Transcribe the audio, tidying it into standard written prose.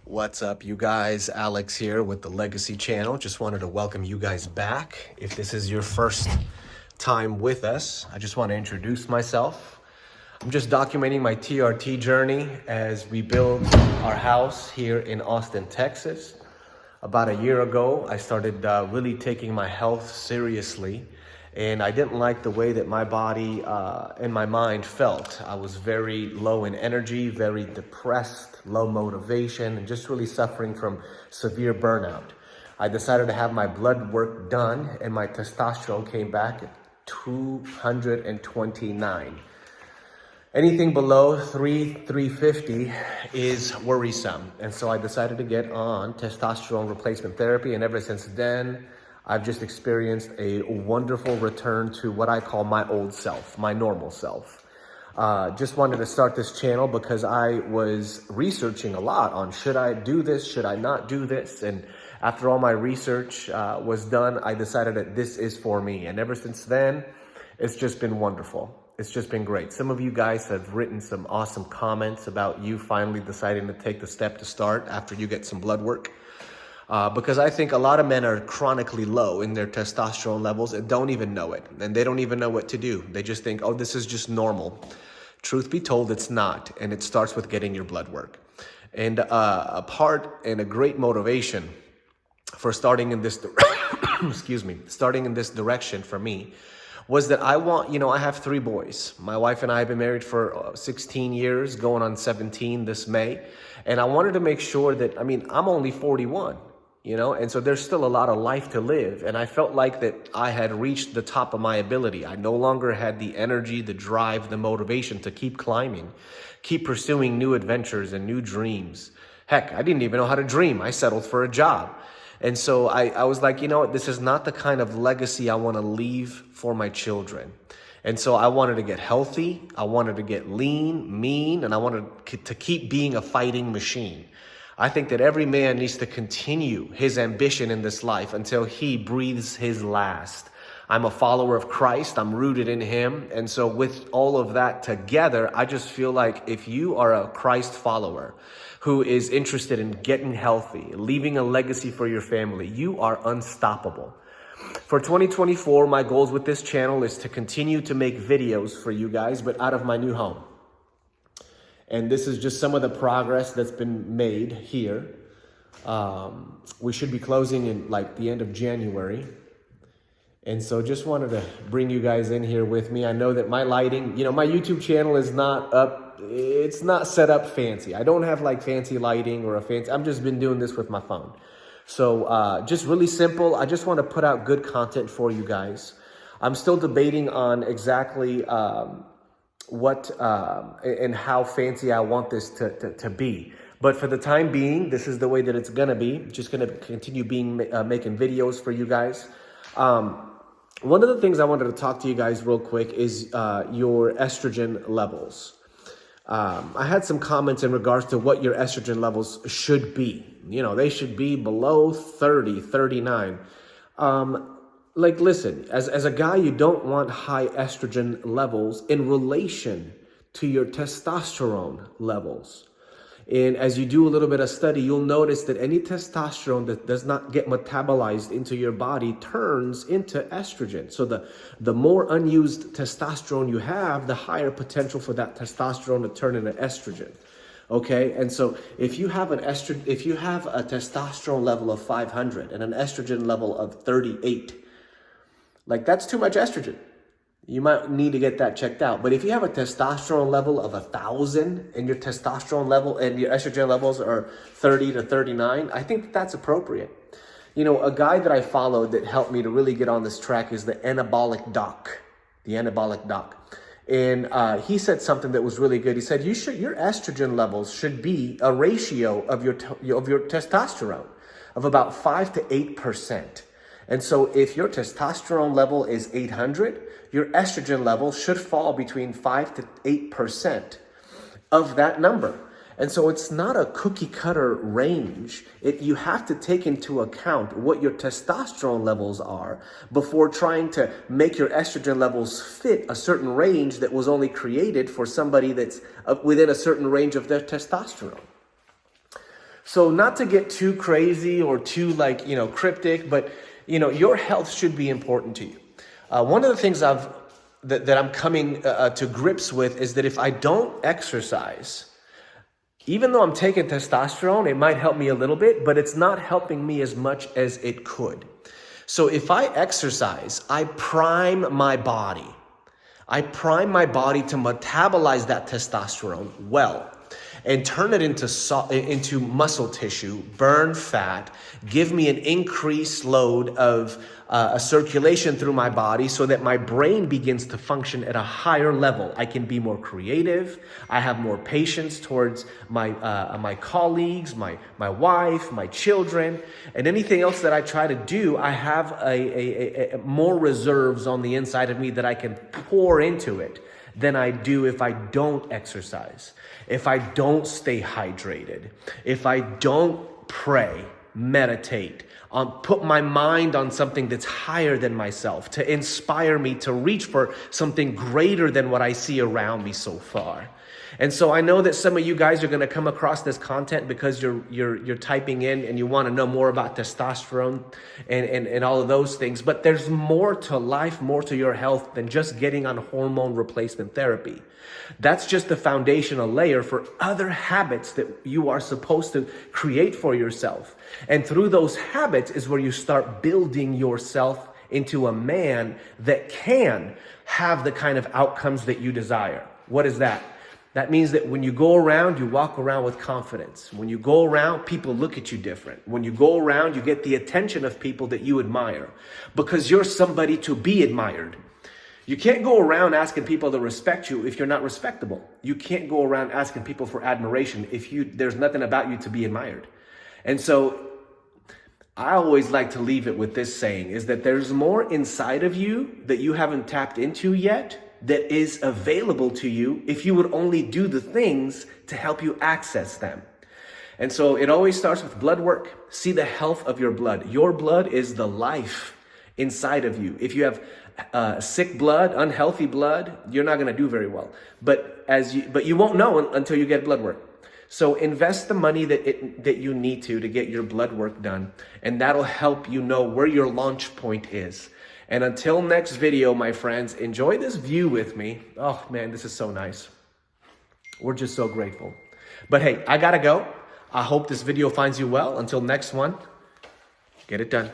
What's up, you guys? Alex here with the Legacy channel. Just wanted to welcome you guys back. If this is your first time with us, I just want to introduce myself. I'm just documenting my TRT journey as we build our house here in Austin, Texas. About a year ago, I started really taking my health seriously, and I didn't like the way that my body and my mind felt. I was very low in energy, very depressed, low motivation, and just really suffering from severe burnout. I decided to have my blood work done, and my testosterone came back at 229. Anything below 350 is worrisome. And so I decided to get on testosterone replacement therapy. And ever since then, I've just experienced a wonderful return to what I call my old self, my normal self. Just wanted to start this channel because I was researching a lot on should I do this, should I not do this? And after all my research was done, I decided that this is for me. And ever since then, it's just been wonderful. It's just been great. Some of you guys have written some awesome comments about you finally deciding to take the step to start after you get some blood work. Because I think a lot of men are chronically low in their testosterone levels and don't even know it. And they don't even know what to do. They just think, oh, this is just normal. Truth be told, it's not. And it starts with getting your blood work. And a part and a great motivation for starting in this, starting in this direction for me was that I have 3 boys. My wife and I have been married for 16 years, going on 17 this May. And I wanted to make sure that, I'm only 41, and so there's still a lot of life to live. And I felt like that I had reached the top of my ability. I no longer had the energy, the drive, the motivation to keep climbing, keep pursuing new adventures and new dreams. Heck, I didn't even know how to dream. I settled for a job. And so I was like, this is not the kind of legacy I want to leave for my children. And so I wanted to get healthy. I wanted to get lean, mean, and I wanted to keep being a fighting machine. I think that every man needs to continue his ambition in this life until he breathes his last. I'm a follower of Christ. I'm rooted in him. And so with all of that together, I just feel like if you are a Christ follower who is interested in getting healthy, leaving a legacy for your family, you are unstoppable. For 2024, my goals with this channel is to continue to make videos for you guys, but out of my new home. And this is just some of the progress that's been made here. We should be closing in the end of January. And so just wanted to bring you guys in here with me. I know that my lighting, my YouTube channel is not up. It's not set up fancy. I don't have fancy lighting or I've just been doing this with my phone. So just really simple. I just want to put out good content for you guys. I'm still debating on exactly what and how fancy I want this to be. But for the time being, this is the way that it's going to be. Just going to continue making videos for you guys. One of the things I wanted to talk to you guys real quick is your estrogen levels. I had some comments in regards to what your estrogen levels should be. They should be below 30, 39. Listen, as a guy, you don't want high estrogen levels in relation to your testosterone levels. And as you do a little bit of study, you'll notice that any testosterone that does not get metabolized into your body turns into estrogen. So the more unused testosterone you have, the higher potential for that testosterone to turn into estrogen. Okay, and so if you have a testosterone level of 500 and an estrogen level of 38, that's too much estrogen. You might need to get that checked out. But if you have a testosterone level of 1,000 and your testosterone level and your estrogen levels are 30 to 39, I think that's appropriate. A guy that I followed that helped me to really get on this track is the Anabolic Doc. And he said something that was really good. He said, your estrogen levels should be a ratio of your testosterone of about 5 to 8%. And so if your testosterone level is 800, your estrogen level should fall between 5 to 8% of that number. And so it's not a cookie cutter range. You have to take into account what your testosterone levels are before trying to make your estrogen levels fit a certain range that was only created for somebody that's within a certain range of their testosterone. So not to get too crazy or too cryptic, but your health should be important to you. One of the things that I'm coming to grips with is that if I don't exercise, even though I'm taking testosterone, it might help me a little bit, but it's not helping me as much as it could. So if I exercise, I prime my body. I prime my body to metabolize that testosterone well and turn it into muscle tissue, burn fat, give me an increased load of a circulation through my body so that my brain begins to function at a higher level. I can be more creative. I have more patience towards my colleagues, my wife, my children, and anything else that I try to do. I have a more reserves on the inside of me that I can pour into it than I do if I don't exercise, if I don't stay hydrated, if I don't pray, meditate, put my mind on something that's higher than myself, to inspire me to reach for something greater than what I see around me so far. And so I know that some of you guys are going to come across this content because you're typing in and you want to know more about testosterone and all of those things. But there's more to life, more to your health than just getting on hormone replacement therapy. That's just the foundational layer for other habits that you are supposed to create for yourself. And through those habits is where you start building yourself into a man that can have the kind of outcomes that you desire. What is that? That means that when you go around, you walk around with confidence. When you go around, people look at you different. When you go around, you get the attention of people that you admire because you're somebody to be admired. You can't go around asking people to respect you if you're not respectable. You can't go around asking people for admiration if there's nothing about you to be admired. And so I always like to leave it with this saying, is that there's more inside of you that you haven't tapped into yet that is available to you if you would only do the things to help you access them. And so it always starts with blood work. See the health of your blood. Your blood is the life inside of you. If you have sick blood, unhealthy blood, you're not going to do very well. But you won't know until you get blood work. So invest the money that you need to get your blood work done, and that'll help you know where your launch point is. And until next video, my friends, enjoy this view with me. Oh man, this is so nice. We're just so grateful. But hey, I gotta go. I hope this video finds you well. Until next one, get it done.